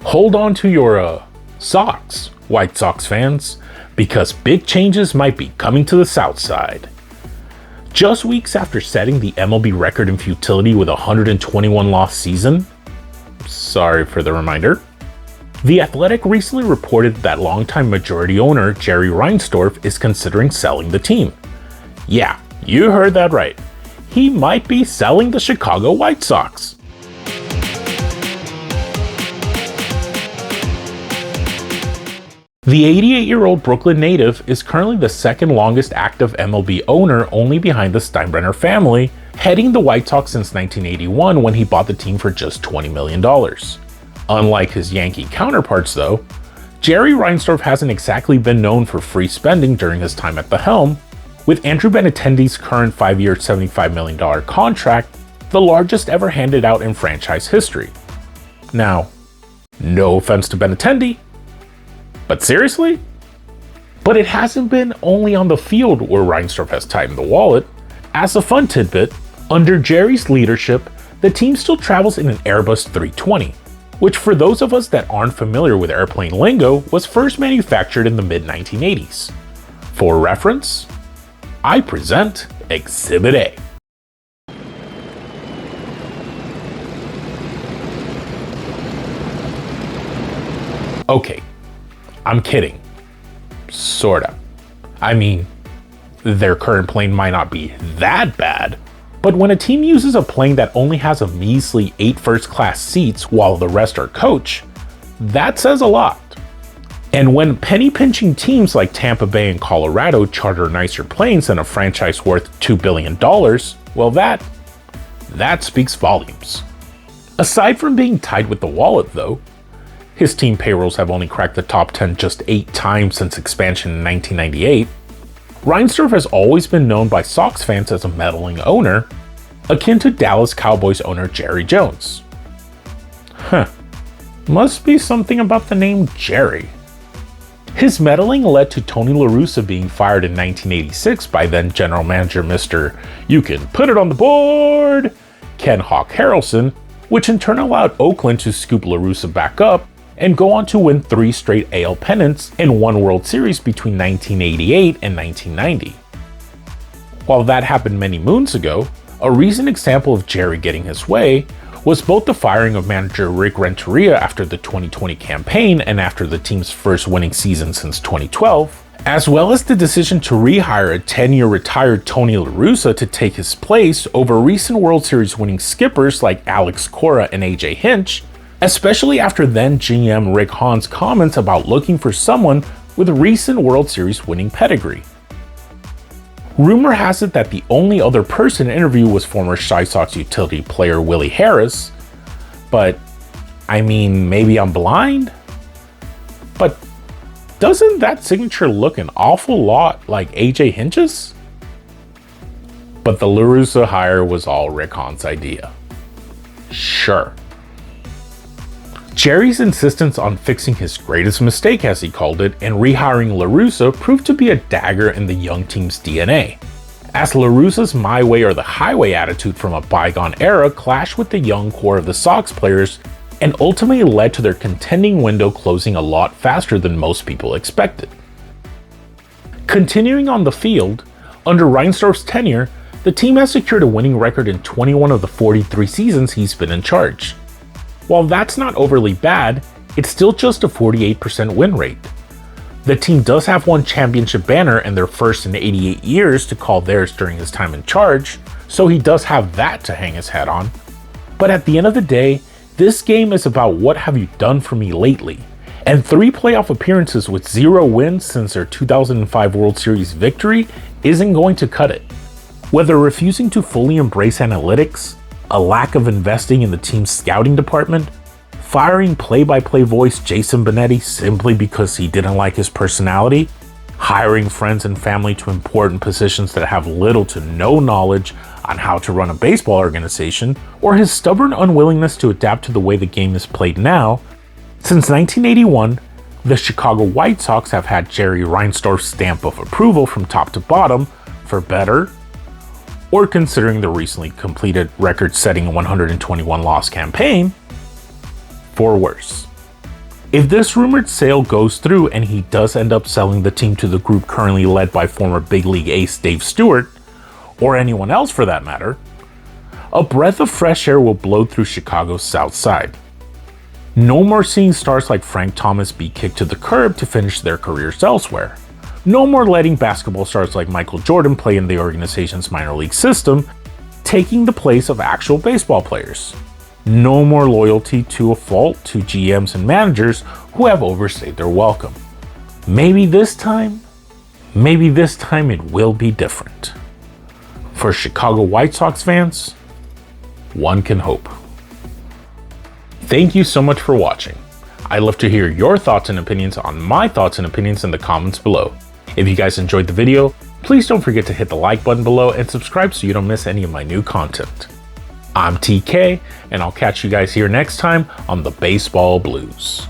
hold on to your socks, White Sox fans, because big changes might be coming to the South Side. Just weeks after setting the MLB record in futility with a 121-loss season, sorry for the reminder, The Athletic recently reported that longtime majority owner Jerry Reinsdorf is considering selling the team. Yeah, you heard that right. He might be selling the Chicago White Sox. The 88-year-old Brooklyn native is currently the second longest active MLB owner, only behind the Steinbrenner family, heading the White Sox since 1981 when he bought the team for just $20 million. Unlike his Yankee counterparts though, Jerry Reinsdorf hasn't exactly been known for free spending during his time at the helm, with Andrew Benintendi's current 5-year $75 million contract the largest ever handed out in franchise history. Now, no offense to Benintendi, but seriously? But it hasn't been only on the field where Reinsdorf has tightened the wallet. As a fun tidbit, under Jerry's leadership, the team still travels in an Airbus 320, which for those of us that aren't familiar with airplane lingo was first manufactured in the mid-1980s. For reference, I present Exhibit A. Okay, I'm kidding. Sorta. I mean, their current plane might not be that bad, but when a team uses a plane that only has a measly 8 first-class seats while the rest are coach, that says a lot. And when penny-pinching teams like Tampa Bay and Colorado charter nicer planes than a franchise worth $2 billion, well that speaks volumes. Aside from being tied with the wallet though, his team payrolls have only cracked the top 10 just 8 times since expansion in 1998. Reinsdorf has always been known by Sox fans as a meddling owner, akin to Dallas Cowboys owner Jerry Jones. Must be something about the name Jerry. His meddling led to Tony La Russa being fired in 1986 by then general manager Mr. You Can Put It on the Board, Ken Hawk Harrelson, which in turn allowed Oakland to scoop La Russa back up and go on to win 3 straight AL pennants and 1 World Series between 1988 and 1990. While that happened many moons ago, a recent example of Jerry getting his way was both the firing of manager Rick Renteria after the 2020 campaign and after the team's first winning season since 2012, as well as the decision to rehire a 10-year retired Tony La Russa to take his place over recent World Series winning skippers like Alex Cora and AJ Hinch, especially after then GM Rick Hahn's comments about looking for someone with recent World Series winning pedigree. Rumor has it that the only other person interviewed was former Chi Sox utility player Willie Harris, but I mean, maybe I'm blind? But doesn't that signature look an awful lot like AJ Hinch's? But the La Russa hire was all Rick Hahn's idea. Sure. Jerry's insistence on fixing his greatest mistake, as he called it, and rehiring La Russa proved to be a dagger in the young team's DNA, as La Russa's my way or the highway attitude from a bygone era clashed with the young core of the Sox players and ultimately led to their contending window closing a lot faster than most people expected. Continuing on the field, under Reinsdorf's tenure, the team has secured a winning record in 21 of the 43 seasons he's been in charge. While that's not overly bad, it's still just a 48% win rate. The team does have one championship banner and their first in 88 years to call theirs during his time in charge, so he does have that to hang his hat on. But at the end of the day, this game is about what have you done for me lately, and 3 playoff appearances with 0 wins since their 2005 World Series victory isn't going to cut it. Whether refusing to fully embrace analytics, a lack of investing in the team's scouting department, firing play-by-play voice Jason Benetti simply because he didn't like his personality, hiring friends and family to important positions that have little to no knowledge on how to run a baseball organization, or his stubborn unwillingness to adapt to the way the game is played now, since 1981, the Chicago White Sox have had Jerry Reinsdorf's stamp of approval from top to bottom, for better, or considering the recently completed record-setting 121-loss campaign, for worse. If this rumored sale goes through and he does end up selling the team to the group currently led by former big league ace Dave Stewart, or anyone else for that matter, a breath of fresh air will blow through Chicago's South Side. No more seeing stars like Frank Thomas be kicked to the curb to finish their careers elsewhere. No more letting basketball stars like Michael Jordan play in the organization's minor league system, taking the place of actual baseball players. No more loyalty to a fault to GMs and managers who have overstayed their welcome. Maybe this time it will be different. For Chicago White Sox fans, one can hope. Thank you so much for watching. I'd love to hear your thoughts and opinions on my thoughts and opinions in the comments below. If you guys enjoyed the video, please don't forget to hit the like button below and subscribe so you don't miss any of my new content. I'm TK, and I'll catch you guys here next time on the Baseball Blues.